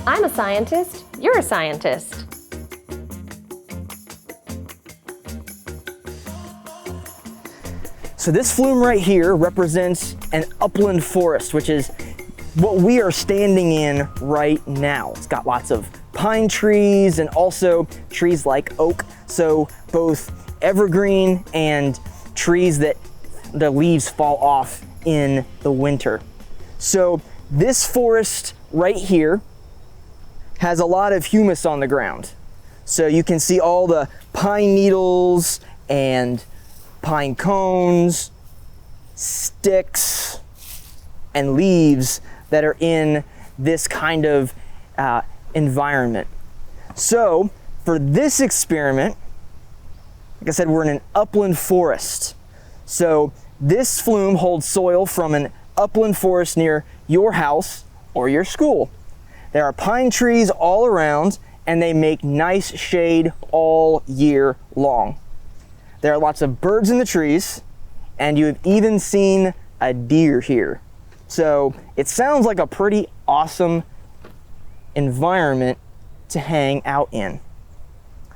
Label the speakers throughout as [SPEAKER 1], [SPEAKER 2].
[SPEAKER 1] I'm a scientist, you're a scientist.
[SPEAKER 2] So this flume right here represents an upland forest, which is what we are standing in right now. It's got lots of pine trees and also trees like oak. So both evergreen and trees that the leaves fall off in the winter. So this forest right here has a lot of humus on the ground. So you can see all the pine needles and pine cones, sticks, and leaves that are in this kind of environment. So for this experiment, like I said, we're in an upland forest. So this flume holds soil from an upland forest near your house or your school. There are pine trees all around and they make nice shade all year long. There are lots of birds in the trees and you have even seen a deer here. So it sounds like a pretty awesome environment to hang out in.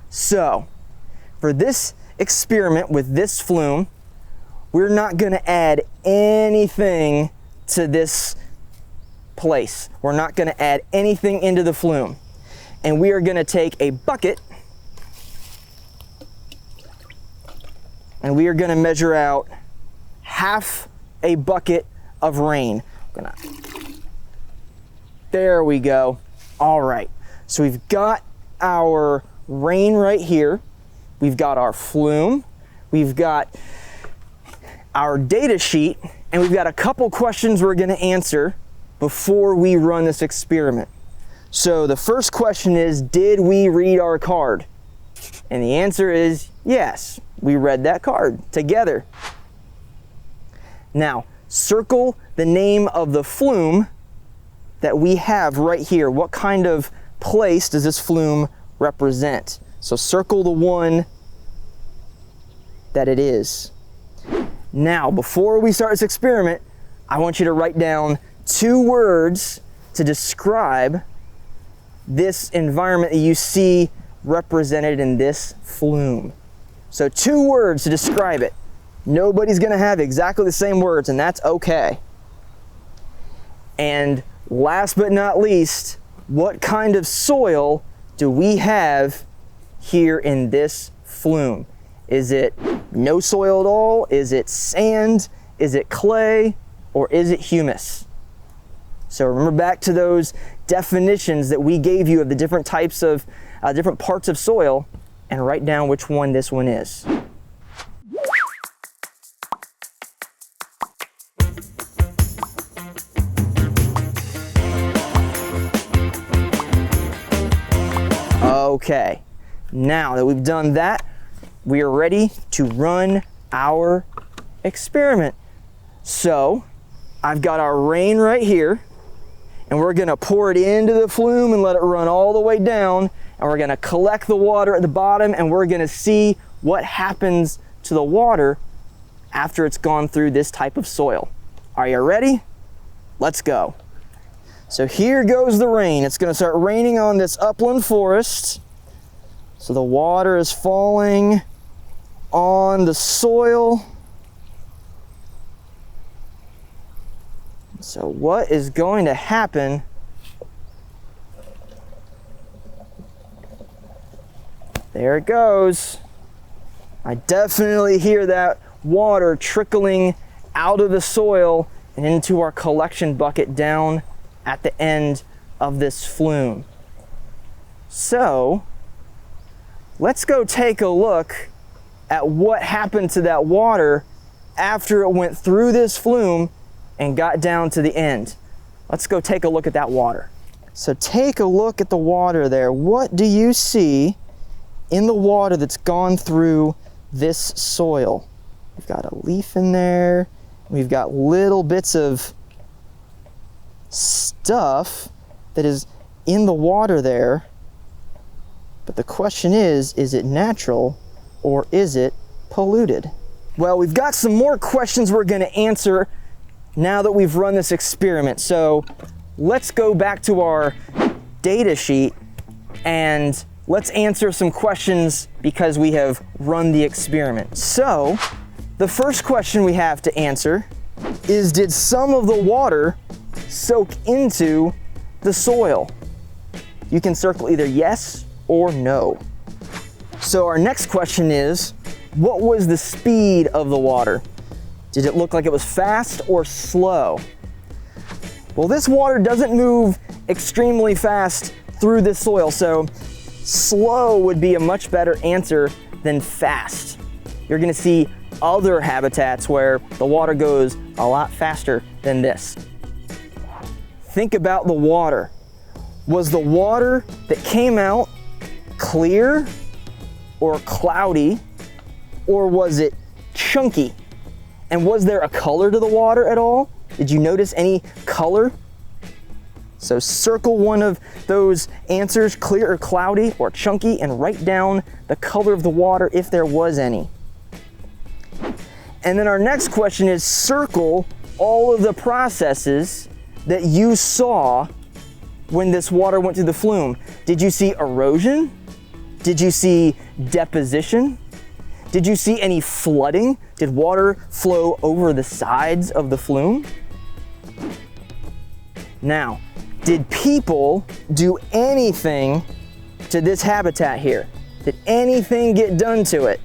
[SPEAKER 2] So for this experiment with this flume, we're not going to add anything to this place. We're not going to add anything into the flume. And we are going to take a bucket and we are going to measure out half a bucket of rain. There we go. All right. So we've got our rain right here. We've got our flume. We've got our data sheet, and we've got a couple questions we're going to answer before we run this experiment. So the first question is, did we read our card? And the answer is yes, we read that card together. Now, circle the name of the flume that we have right here. What kind of place does this flume represent? So circle the one that it is. Now, before we start this experiment, I want you to write down 2 words to describe this environment that you see represented in this flume. So 2 words to describe it. Nobody's gonna have exactly the same words, and that's okay. And last but not least, what kind of soil do we have here in this flume? Is it no soil at all? Is it sand? Is it clay? Or is it humus? So remember back to those definitions that we gave you of the different types of, different parts of soil, and write down which one this one is. Okay, now that we've done that, we are ready to run our experiment. So I've got our rain right here, and we're gonna pour it into the flume and let it run all the way down, and we're gonna collect the water at the bottom, and we're gonna see what happens to the water after it's gone through this type of soil. Are you ready? Let's go. So here goes the rain. It's gonna start raining on this upland forest. So the water is falling on the soil. So what is going to happen? There it goes. I definitely hear that water trickling out of the soil and into our collection bucket down at the end of this flume. So let's go take a look at what happened to that water after it went through this flume and got down to the end. Let's go take a look at that water. So take a look at the water there. What do you see in the water that's gone through this soil? We've got a leaf in there. We've got little bits of stuff that is in the water there. But the question is it natural or is it polluted? Well, we've got some more questions we're going to answer now that we've run this experiment. So let's go back to our data sheet and let's answer some questions because we have run the experiment. So, the first question we have to answer is, did some of the water soak into the soil? You can circle either yes or no. So our next question is, what was the speed of the water? Did it look like it was fast or slow? Well, this water doesn't move extremely fast through this soil, so slow would be a much better answer than fast. You're gonna see other habitats where the water goes a lot faster than this. Think about the water. Was the water that came out clear or cloudy, or was it chunky? And was there a color to the water at all? Did you notice any color? So circle one of those answers, clear or cloudy or chunky, and write down the color of the water if there was any. And then our next question is, circle all of the processes that you saw when this water went through the flume. Did you see erosion? Did you see deposition? Did you see any flooding? Did water flow over the sides of the flume? Now, did people do anything to this habitat here? Did anything get done to it?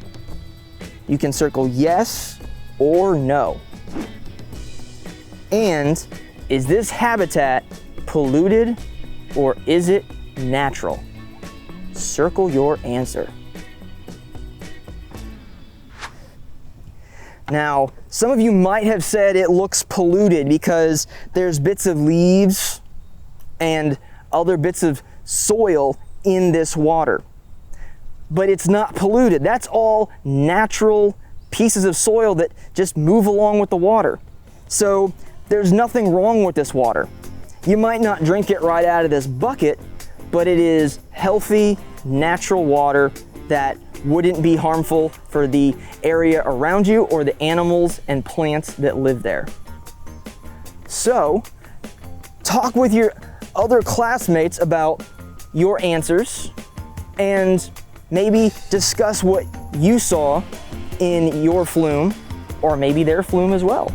[SPEAKER 2] You can circle yes or no. And is this habitat polluted or is it natural? Circle your answer. Now, some of you might have said it looks polluted because there's bits of leaves and other bits of soil in this water. But it's not polluted. That's all natural pieces of soil that just move along with the water. So there's nothing wrong with this water. You might not drink it right out of this bucket, but it is healthy, natural water that wouldn't be harmful for the area around you or the animals and plants that live there. So, talk with your other classmates about your answers and maybe discuss what you saw in your flume or maybe their flume as well.